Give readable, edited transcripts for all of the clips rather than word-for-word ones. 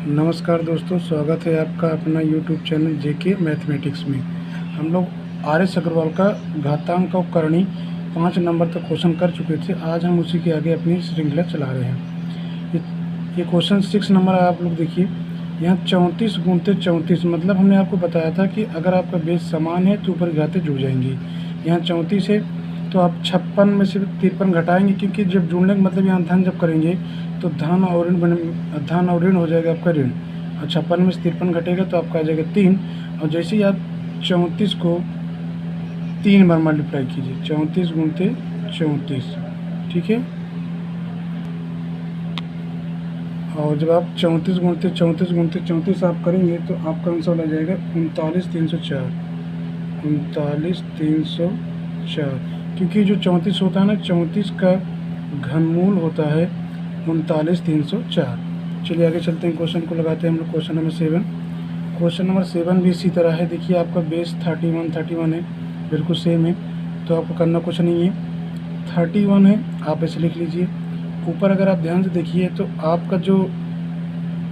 नमस्कार दोस्तों, स्वागत है आपका अपना यूट्यूब चैनल जेके मैथमेटिक्स में। हम लोग आर एस अग्रवाल का घातांक और करणी 5 नंबर तक क्वेश्चन कर चुके थे। आज हम उसी के आगे अपनी श्रृंखला चला रहे हैं। ये क्वेश्चन 6 नंबर है। आप लोग देखिए, यहाँ 34 गुणते 34, मतलब हमने आपको बताया था कि अगर आपका बेस समान है तो ऊपर घातें जुड़ जाएंगी। यहाँ 34 है तो आप 56 में से 53 घटाएंगे, क्योंकि जब जुड़ने का मतलब यहाँ धन जब करेंगे तो धन और ऋण हो जाएगा आपका ऋण, और 56 में से 53 घटेगा तो आपका आ जाएगा 3। और जैसे ही आप 34 को 3 बार मल्टीप्लाई कीजिए, 34 गुणते 34, ठीक है। और जब आप 34 गुणते 34 आप करेंगे तो आपका आंसर आ जाएगा 39,304। 39,304, क्योंकि जो 34 होता है ना, 34 का घनमूल होता है 39,304। चलिए आगे चलते हैं, क्वेश्चन को लगाते हैं हम लोग। Question number 7। क्वेश्चन नंबर 7 भी इसी तरह है। देखिए, आपका बेस 31 है, बिल्कुल सेम है, तो आपको करना कुछ नहीं है। 31 है, आप ऐसे लिख लीजिए। ऊपर अगर आप ध्यान से देखिए तो आपका जो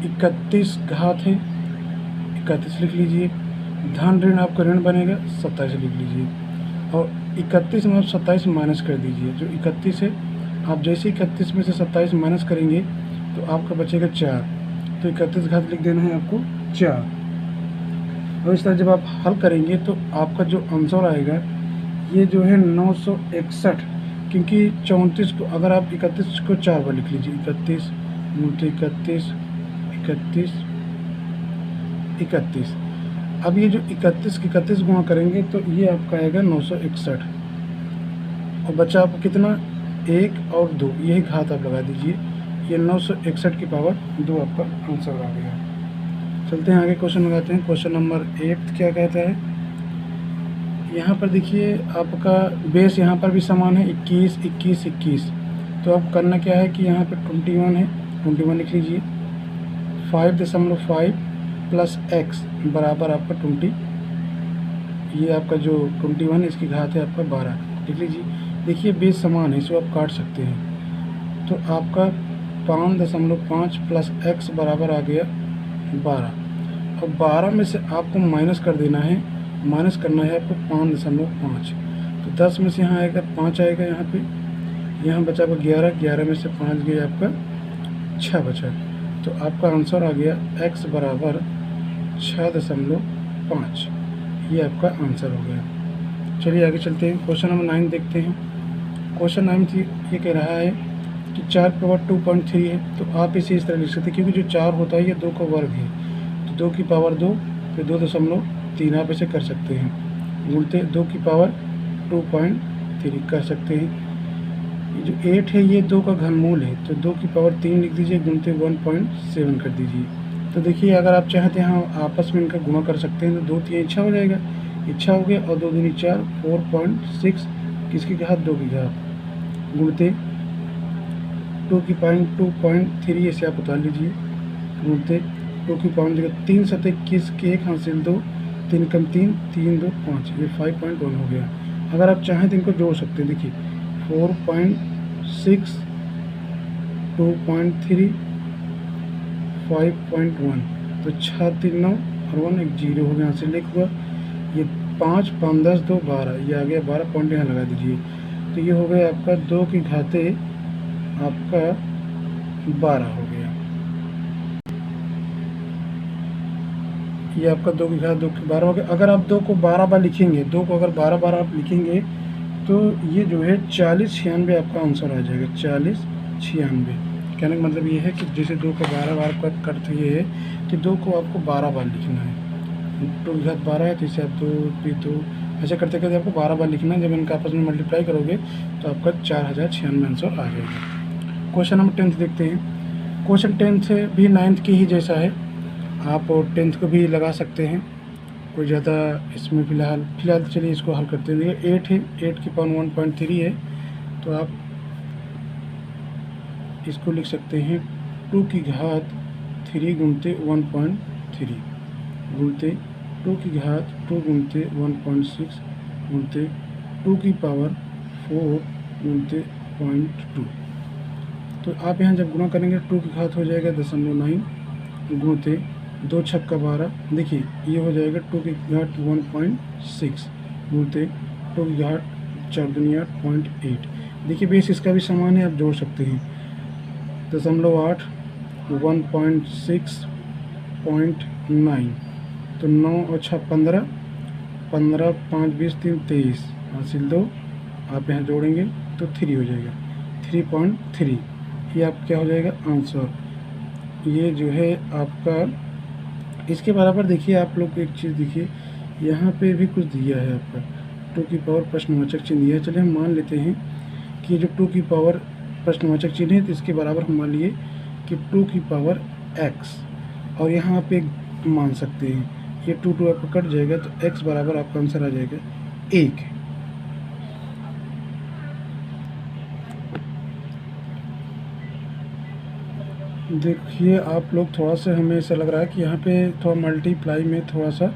31 घात है, 31 लिख लीजिए। धन ऋण आपका ऋण बनेगा, 27 लिख लीजिए। और 31 में आप 27 माइनस कर दीजिए। जो 31 है, आप जैसे 31 में से 27 माइनस करेंगे तो आपका बचेगा 4, तो 31 घात लिख देना है आपको 4। और इस तरह जब आप हल करेंगे तो आपका जो आंसर आएगा ये जो है 961, क्योंकि 34 को अगर आप 31 को 4 बार लिख लीजिए, 31 गुणते 31, 31, 31। अब ये जो 31 की 31 गुणा करेंगे तो ये आपका आएगा 961, और बचा आपको कितना, 1 और 2, यही घात आप लगा दीजिए। ये 961 की पावर 2 आपका आंसर आ गया। चलते हैं आगे, क्वेश्चन लगाते हैं। क्वेश्चन नंबर 8 क्या कहता है। यहाँ पर देखिए, आपका बेस यहाँ पर भी समान है, 21, 21, 21। तो अब करना क्या है कि यहाँ पर 21 है, 21 लिख लीजिए। 5.5 प्लस x बराबर आपका 20। ये आपका जो 21 है, इसकी घात है आपका 12, लिख लीजिए। देखिए, बेस समान है, इसको आप काट सकते हैं। तो आपका 5.5 प्लस x बराबर आ गया 12। और 12 में से आपको माइनस कर देना है, माइनस करना है आपको 5.5। तो 10 में से यहाँ आएगा 5 आएगा, यहाँ पे यहाँ बचा आपका 11, 11 में से 5 गया आपका 6 बचा। तो आपका आंसर आ गया x बराबर 6.5। ये आपका आंसर हो गया। चलिए आगे चलते हैं, क्वेश्चन नंबर 9 देखते हैं। क्वेश्चन 9 ये कह रहा है कि 4 की पावर 2.3 है। तो आप इसे इस तरह लिख सकते हैं, क्योंकि जो 4 होता है ये 2 का वर्ग है, तो 2 की पावर 2, फिर 2.3 आप इसे कर सकते हैं। गुणते 2 की पावर 2.3 कर सकते हैं। ये जो 8 है ये 2 का घनमूल है, तो 2 की पावर 3 लिख दीजिए, गुणते 1.7 कर दीजिए। तो देखिए, अगर आप चाहते हैं आपस में इनका गुणा कर सकते हैं, तो 2 3 इच्छा हो जाएगा, इच्छा हो गया, और 2 दूनी 4, 4.6 किसकी घात, 2 की घात, गुणते 2 की पावर 2.3 ऐसे आप उतार लीजिए। गुणते 2 की पावर देखिए, 3 7 21 के 1 हासिल 2, 3 कम 3, 3 2 5, ये 5.1 हो गया। अगर आप चाहें तो इनको जोड़ सकते हैं। देखिए, 4.6, 2.3, 5.1, तो 6 3 9 और 1 एक 0 हो गया, यहाँ से लिख हुआ। ये 5 5 10 2 12, ये आ गया 12 पॉइंट यहाँ लगा दीजिए। तो ये हो गया आपका 2 की घाते आपका 12 हो गया। ये आपका 2 की घात 2 की 12 हो गया। अगर आप 2 को 12 बार लिखेंगे, 2 को अगर 12 बार आप लिखेंगे तो ये जो है 4096 आपका आंसर आ जाएगा। 4096 कहने का मतलब ये है कि जैसे 2 को 12 बार का अर्थ ये है कि 2 को आपको 12 बार लिखना है। 2 की घात 12 है, तो इसे आप 2 फिर 2 ऐसे करते करते आपको 12 बार लिखना है। जब इनका आपस में मल्टीप्लाई करोगे तो आपका 4096 आंसर आ जाएगा। क्वेश्चन नंबर 10 देखते हैं। क्वेश्चन 10 भी 9 की ही जैसा है, आप 10 को भी लगा सकते हैं, कोई ज़्यादा इसमें फ़िलहाल चलिए इसको हल करते हैं। देखिए, 8 है, 8 की पावर 1.3 है, तो आप इसको लिख सकते हैं 2 की घात 3 गुणते 1.3, गुणते 2 की घात 2 गुणते 1.6, गुणते 2 की पावर 4 गुणते 0.2। तो आप यहाँ जब गुणा करेंगे 2 की घात हो जाएगा 0.9, गुणते 2 छक्का 12, देखिए ये हो जाएगा 2 की घात 1.6 गुणते 2 की घात 4 दूनी 8.8। देखिए बेस इसका भी समान है, आप जोड़ सकते हैं 0.8 1.6.9, तो 9 और 6 15, 15 5 20 3 23 हासिल 2, आप यहाँ जोड़ेंगे तो 3 हो जाएगा 3.3। ये आप क्या हो जाएगा आंसर। ये जो है आपका इसके बराबर। देखिए आप लोग एक चीज़ देखिए, यहाँ पे भी कुछ दिया है आपका 2 की पावर प्रश्नवाचक चिन्ह दिया है। चलिए हम मान लेते हैं कि जो 2 की पावर प्रश्नवाचक चिन्ह है तो इसके बराबर हम मान लिए कि 2 की पावर x, और यहाँ पे मान सकते हैं ये 2 2 आपको कट जाएगा तो x बराबर आपका आंसर आ जाएगा 1। देखिए आप लोग थोड़ा सा, हमें ऐसा लग रहा है कि यहाँ पे थोड़ा मल्टीप्लाई में थोड़ा सा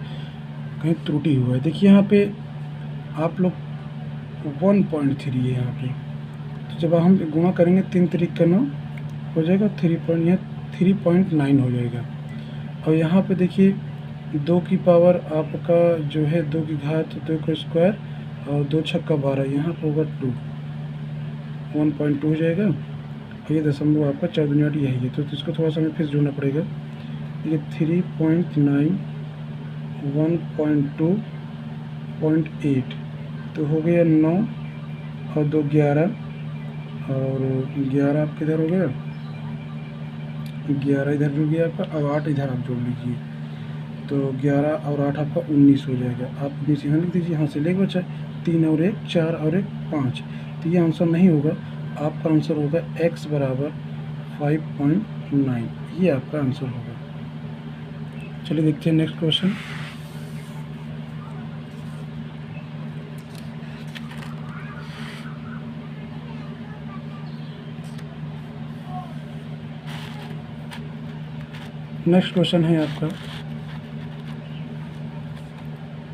कहीं त्रुटि हुआ है। देखिए यहाँ पे आप लोग 1.3 है यहाँ पे, तो जब हम गुणा करेंगे 3 3 का 9 हो जाएगा 3.9 हो जाएगा। और यहाँ पे देखिए 2 की पावर आपका जो है 2 की घात 2 का स्क्वायर और 2 छक्का 12, यहाँ पर होगा 2 1.2 हो जाएगा। ये दशमलव आपका 4 दूनी 8 यही है, तो इसको थोड़ा सा हमें फिर जोड़ना पड़ेगा। ये 3.9 1.2.8 तो हो गया 9 और 2 11, और 11 आपके इधर हो गया, 11 इधर जुड़ गया आपका, अब 8 इधर आप जोड़ लीजिए तो 11 और 8 आपका 19 हो जाएगा। आप 19 यहाँ लिख दीजिए, यहाँ से लेके बचा 3 और 1 4 और 1 5, तो ये आंसर नहीं होगा। आपका आंसर होगा x बराबर 5.9, ये आपका आंसर होगा। चलिए देखते हैं नेक्स्ट क्वेश्चन। नेक्स्ट क्वेश्चन है आपका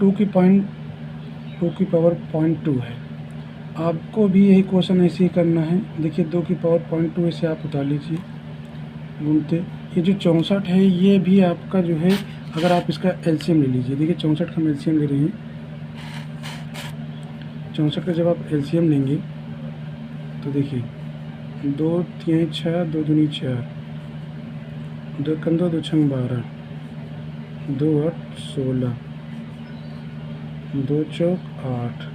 2 की पावर 0.2 है। आपको भी यही क्वेश्चन ऐसे ही करना है। देखिए 2 की पावर 0.2 इसे आप उतार लीजिए गुणते, ये जो 64 है ये भी आपका जो है, अगर आप इसका एलसीएम ले लीजिए। देखिए 64 का हम एलसीएम ले रहे हैं, 64 का जब आप एलसीएम लेंगे तो देखिए 2 3 6 2 दूनी 4, 2 कंदो 2 छंग 12, 2 8 16, 2 चौक 8,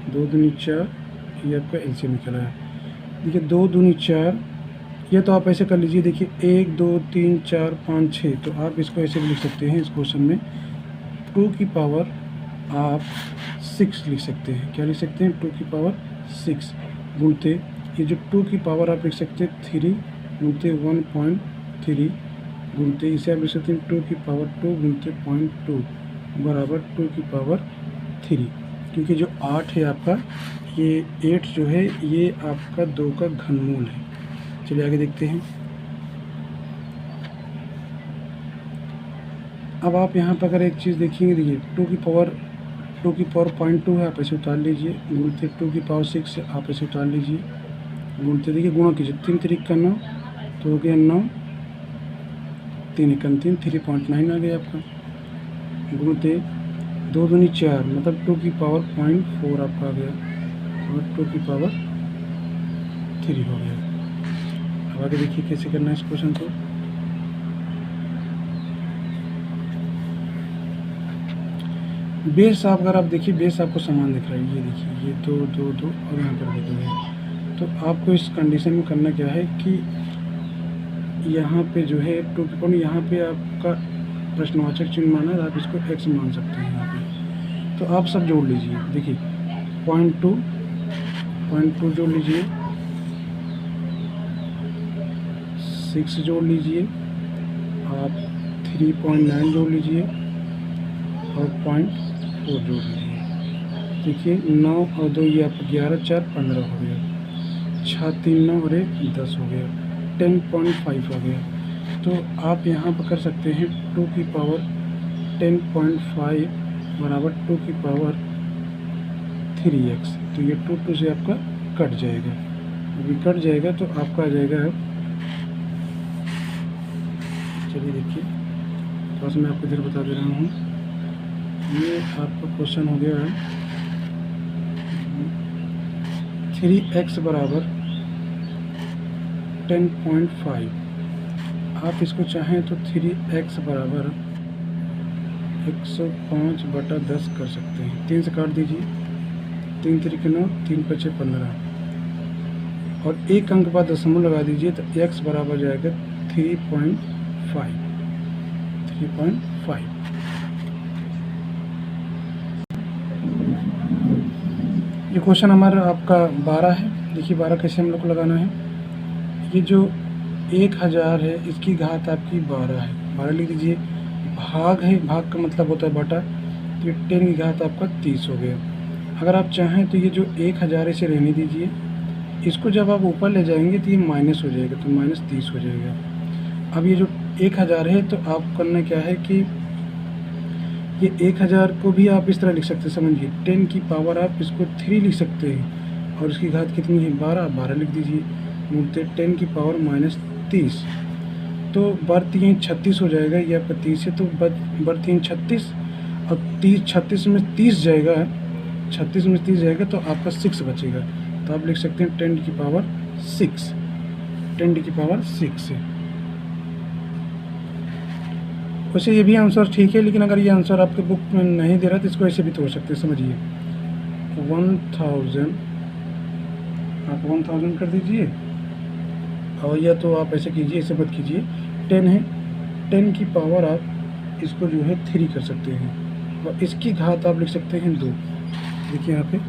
2 दूनी 4, ये आपका एलसीएम निकला है। देखिए 2 दूनी 4, ये तो आप ऐसे कर लीजिए। देखिए 1 2 3 4 5 6, तो आप इसको ऐसे भी लिख सकते हैं। इस क्वेश्चन में 2 की पावर आप 6 लिख सकते हैं। क्या लिख सकते हैं? 2 की पावर 6 गुणते, ये जो 2 की पावर आप लिख सकते हैं 3 गुणते 1.3 गुणते, इसे आप लिख सकते हैं 2 की पावर 2 गुणते 0.2 बराबर 2 की पावर 3, क्योंकि जो 8 है आपका, ये 8 जो है ये आपका 2 का घनमूल है। चलिए आगे देखते हैं। अब आप यहाँ पर अगर एक चीज़ देखेंगे, देखिए 2 की पावर 0.2 है, आप ऐसे उतार लीजिए गुणते 2 की पावर 6 से आप ऐसे उतार लीजिए गुणते, देखिए गुणा कीजिए 3 3 का 9 तो हो गया 9, 3 1 3 3.9 आ गया आपका गुणते 2 दूनी 4, मतलब 2 की पावर 0.4 आपका आ गया और 2 की पावर 3 हो गया। अब आगे देखिए कैसे करना है इस क्वेश्चन को। बेस आप, अगर आप देखिए बेस आपको समान दिख रहा है, ये देखिए ये 2 2 2 और यहाँ पर भी 2 है, तो आपको इस कंडीशन में करना क्या है कि यहाँ पे जो है 2 की पावर, यहाँ पे आपका प्रश्नवाचक चिन्ह माना है, आप इसको x मान सकते हैं यहाँ पे। तो आप सब जोड़ लीजिए, देखिए 0.2 जोड़ लीजिए, 6 जोड़ लीजिए, आप 3.9 जोड़ लीजिए और 0.4 जोड़ लीजिए। देखिए 9 और 2 ये आपका 11 4 15 हो गया, 6 3 9 और 1 10 हो गया, 10.5 हो गया। तो आप यहाँ पर कर सकते हैं 2 की पावर 10.5 बराबर 2 की पावर 3x, तो ये 2 से आपका कट जाएगा। अभी कट जाएगा तो आपका आ जाएगा, चलिए देखिए, थोड़ा सा मैं आपको इधर बता दे रहा हूँ। ये आपका क्वेश्चन हो गया है 3x बराबर 10.5। आप इसको चाहें तो 3x बराबर 105/10 कर सकते हैं। 3 से काट दीजिए, 3 3 9, 3 5 15 और एक अंक बाद दशमलव लगा दीजिए तो x बराबर जाएगा 3.5। ये क्वेश्चन हमारा आपका 12 है। देखिए 12 कैसे हम लोग को लगाना है। ये जो 1000 है इसकी घात आपकी 12 है, 12 लिख दीजिए। भाग है, भाग का मतलब होता है बटा, तो 10 की घात आपका 30 हो गया। अगर आप चाहें तो ये जो 1000 इसे रहने दीजिए, इसको जब आप ऊपर ले जाएंगे तो ये माइनस हो जाएगा, तो -30 हो जाएगा। अब ये जो 1000 है तो आप करना क्या है कि ये 1000 को भी आप इस तरह लिख सकते हैं, समझिए 10 की पावर आप इसको 3 लिख सकते हैं और इसकी घात कितनी है 12, 12 लिख दीजिए। मुड़ते 10 की पावर -30, तो बढ़ 3 36 हो जाएगा। ये आपका 30 है तो बढ़ 3 36 और 36 में 30 जाएगा, 36 में 30 जाएगा तो आपका 6 बचेगा। तो आप लिख सकते हैं 10 की पावर 6, 10 की पावर 6 है। वैसे ये भी आंसर ठीक है, लेकिन अगर ये आंसर आपके बुक में नहीं दे रहा तो इसको ऐसे भी तो हो सकते हैं। समझिए 1000 आप 1000 कर दीजिए, और या तो आप ऐसे कीजिए, ऐसे मत कीजिए। 10 है, 10 की पावर आप इसको जो है 3 कर सकते हैं और इसकी घात आप लिख सकते हैं 2। देखिए यहाँ पे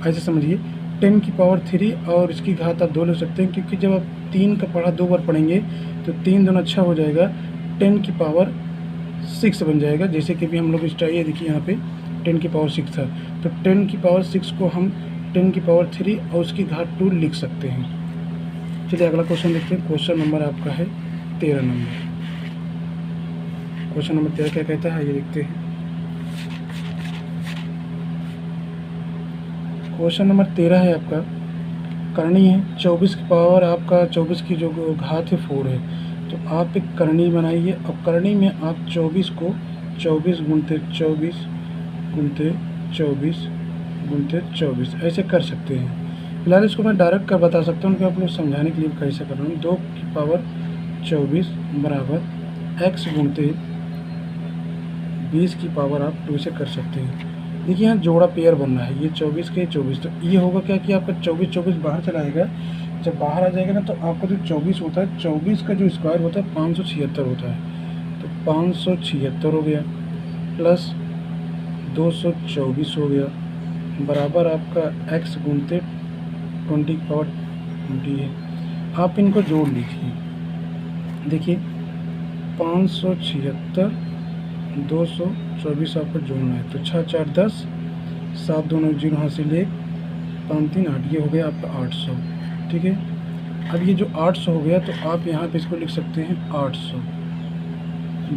ऐसे समझिए 10 की पावर 3 और इसकी घात आप 2 ले सकते हैं, क्योंकि जब आप 3 का पढ़ा 2 बार पढ़ेंगे तो 3 दूना अच्छा हो जाएगा, 10 की पावर 6 बन जाएगा। जैसे कि भी हम लोग इस ये देखिए यहाँ पे 10 की पावर 6 था, तो 10 की पावर 6 को हम 10 की पावर 3 और उसकी घात 2 लिख सकते हैं। चलिए अगला क्वेश्चन देखते हैं। क्वेश्चन नंबर आपका है 13 नंबर। क्वेश्चन नंबर 13 क्या कहता है, ये देखते हैं। क्वेश्चन नंबर 13 है आपका, करनी है 24 की पावर आपका 24 की जो घात है 4 है। तो आप एक करनी बनाइए और करनी में आप 24 को 24 गुणते 24 गुणते 24 गुणते 24 ऐसे कर सकते हैं। फिलहाल इसको मैं डायरेक्ट कर बता सकता हूँ कि आप लोग समझाने के लिए कैसे कर रहा हूँ। 2 की पावर 24 बराबर x गुणते 20 की पावर आप 2 से कर सकते हैं। देखिए यहाँ जोड़ा पेयर बन रहा है, ये 24 के 24, तो ये होगा क्या कि आपका 24 बाहर चला आएगा। जब बाहर आ जाएगा ना तो आपका जो 24 होता है, 24 का जो स्क्वायर होता है 576 होता है, तो 576 हो गया प्लस 224 हो गया बराबर आपका x गुणते 20 की पावर 20 है। आप इनको जोड़ लीजिए। देखिए 576 224 आपको जोड़ना है, तो 6 4 10, 7 2 0 हासिल 1, 5 3 8, ये हो गया आपका 800। ठीक है, अब ये जो 800 हो गया तो आप यहाँ पे इसको लिख सकते हैं 800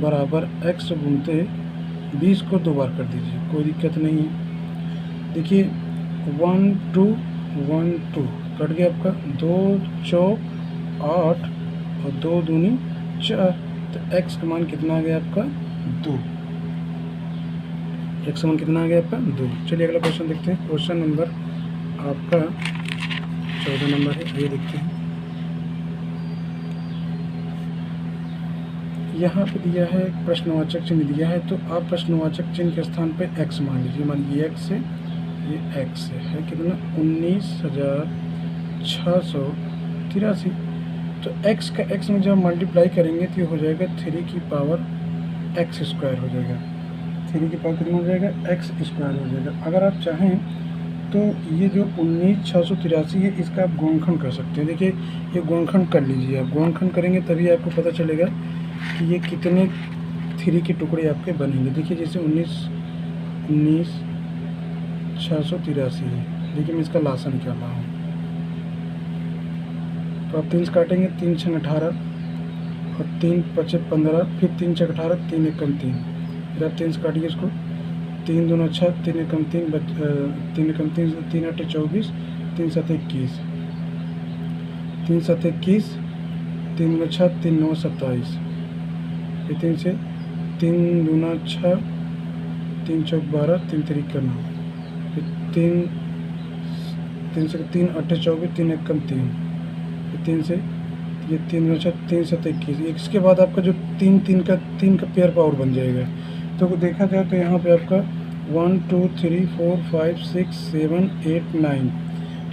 बराबर x गुणते 20 को 2 बार कर दीजिए, कोई दिक्कत नहीं है। देखिए 1 2 1 2 कट गया आपका, 2 चौक 8 और 2 दूनी 4, तो x का मान कितना आ गया आपका 2। x का मान कितना आ गया आपका 2। चलिए अगला क्वेश्चन देखते हैं। क्वेश्चन नंबर आपका 14 नंबर है, ये देखते हैं। यहाँ पे दिया है प्रश्नवाचक चिन्ह दिया है, तो आप प्रश्नवाचक चिन्ह के स्थान पे x मान लीजिए। मान ये x है, ये x है कितना 19,683। तो x का x में जब मल्टीप्लाई करेंगे तो ये हो जाएगा 3 की पावर x स्क्वायर हो जाएगा। 3 की पावर कितना हो जाएगा x स्क्वायर हो जाएगा। अगर आप चाहें तो ये जो 19,683 है इसका आप गुणनखंड कर सकते हैं। देखिए ये गुणनखंड कर लीजिए, आप गुणनखंड करेंगे तभी आपको पता चलेगा कि ये कितने 3 के टुकड़े आपके बनेंगे। देखिए जैसे 19,683 है, देखिए मैं इसका लासा निकाल रहा हूँ। तो आप 3 से काटेंगे, 3 6 18 और 3 5 15, फिर 3 6 18, 3 1 3, फिर आप 3 से काटिए इसको, 3 2 6, 3 1 3, 3 1 3, 3 8 24, 3 7 21, 3 7 21, 3 6 3 9 27, फिर 3 से 3 दूना 6, 3 चौक 12, 3 तिरिक 9, फिर 3 से 3 8 24, 3 1 3, फिर 3 से ये 3 दूना 6, 3 7 21। इसके बाद आपका जो 3 का पेयर पावर बन जाएगा। तो देखा जाए तो यहाँ पे आपका 1 2 3 4 5 6 7 8 9,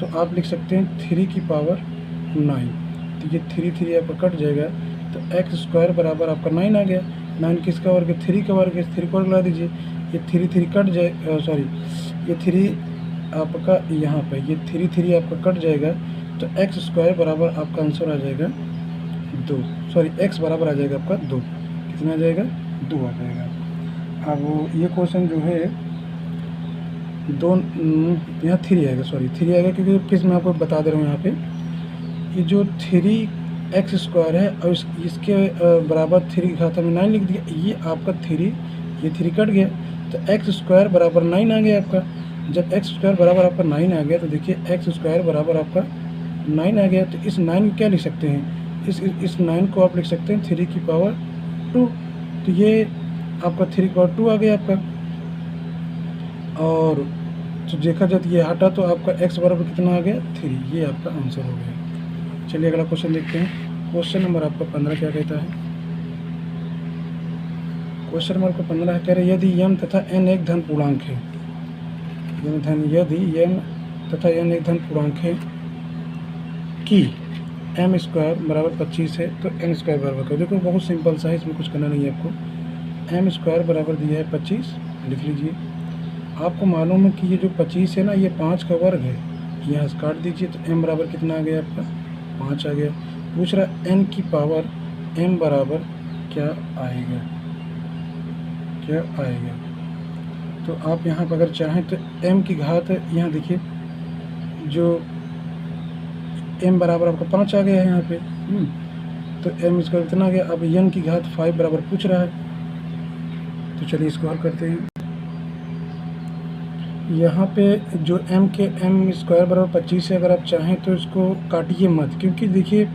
तो आप लिख सकते हैं 3 की पावर 9। तो ये 3 आपका कट जाएगा, तो एक्स स्क्वायर बराबर आपका 9 आ गया। 9 किसका वर्ग है? 3 का वर्ग है, 3 को वर्ग ला दीजिए, ये 3 कट जाए, सॉरी ये 3 आपका यहाँ पे ये 3 आपका कट जाएगा, तो एक्स स्क्वायर बराबर आपका आंसर आ जाएगा 2, सॉरी एक्स बराबर आ जाएगा आपका 2। कितना आ जाएगा? 2 आ जाएगा। अब ये क्वेश्चन जो है यहाँ 3 आएगा, सॉरी 3 आएगा, क्योंकि किस मैं आपको बता दे रहा हूँ यहाँ पे ये जो 3 एक्स स्क्वायर है और इसके बराबर 3 घात में 9 लिख दिया, ये आपका 3 ये 3 कट गया, तो एक्स स्क्वायर बराबर 9 आ गया आपका। जब एक्स स्क्वायर बराबर आपका 9 आ गया, तो देखिए एक्स स्क्वायर बराबर आपका 9 आ गया, तो इस 9 को क्या लिख सकते हैं? इस 9 को आप लिख सकते हैं 3 की पावर 2, तो ये आपका 3 की पावर 2 आ गया आपका। और तो देखा जाए तो ये हटा, तो आपका x बराबर कितना आ गया? 3, ये आपका आंसर हो गया। चलिए अगला क्वेश्चन देखते हैं। क्वेश्चन नंबर आपका 15 क्या कहता है? क्वेश्चन नंबर आपका 15 कह रहे हैं यदि m तथा n एक धन पूर्णांक है, यदि m तथा n एक धन पूर्णांक है कि m स्क्वायर बराबर 25 है, तो n स्क्वायर बराबर करो। देखो बहुत सिंपल सा है, इसमें कुछ करना नहीं है आपको। m स्क्वायर बराबर दिया है 25, लिख लीजिए। आपको मालूम है कि ये जो 25 है ना, ये 5 का वर्ग है, यहाँ से काट दीजिए, तो m बराबर कितना आ गया आपका? 5 आ गया। पूछ रहा n की पावर m बराबर क्या आएगा, क्या आएगा? तो आप यहाँ पर अगर चाहें तो m की घात, यहाँ देखिए जो m बराबर आपका 5 आ गया है यहाँ पे, तो m इसका कितना आ गया? अब n की घात 5 बराबर पूछ रहा है, तो चलिए इसको हल करते हैं। यहाँ पे जो m स्क्वायर बराबर 25 है, अगर आप चाहें तो इसको काटिए मत, क्योंकि देखिए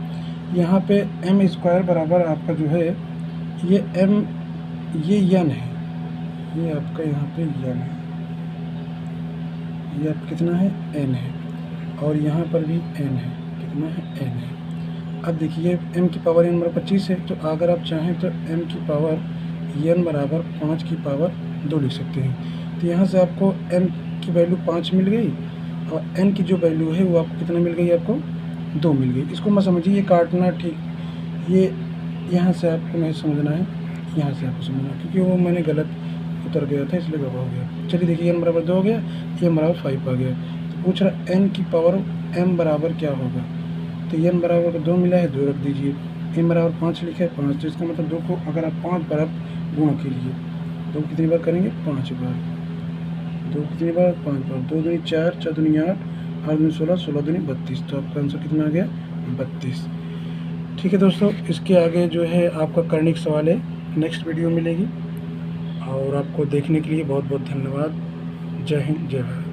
यहाँ पे m स्क्वायर बराबर आपका जो है ये m, ये n है, ये आपका यहाँ पे n है, ये आप कितना है? n है, और यहाँ पर भी n है, कितना है? n है। अब देखिए m की पावर n बराबर 25 है, तो अगर आप चाहें तो m की पावर n बराबर 5 की पावर 2 लिख सकते हैं। तो यहाँ से आपको m की वैल्यू 5 मिल गई, और n की जो वैल्यू है वो आपको कितना मिल गई? आपको 2 मिल गई। इसको मत समझिए, ये काटना ठीक, ये यहाँ से आपको नहीं समझना है, यहाँ से आपको समझना, क्योंकि वो मैंने गलत उतर गया था, इसलिए गड़बड़ हो गया। चलिए देखिए n बराबर 2 हो गया, n बराबर 5 आ गया। तो पूछ रहा n की पावर m बराबर क्या होगा, तो n बराबर 2 मिला है, 2 रख दीजिए। m बराबर 5 लिखा है, 5, तो इसका मतलब 2 को अगर आप 5 बार गुणा कीजिए, 2 कितनी बार करेंगे? 5 बार। 2 कितनी बार? 5 बार। 2 दूनी 4, 4 दूनी 8, 8 दूनी 16, 16 दूनी 32, तो आपका आंसर कितना आ गया? 32। ठीक है दोस्तों, इसके आगे जो है आपका करने का सवाल है, नेक्स्ट वीडियो मिलेगी। और आपको देखने के लिए बहुत बहुत धन्यवाद। जय हिंद, जय भारत।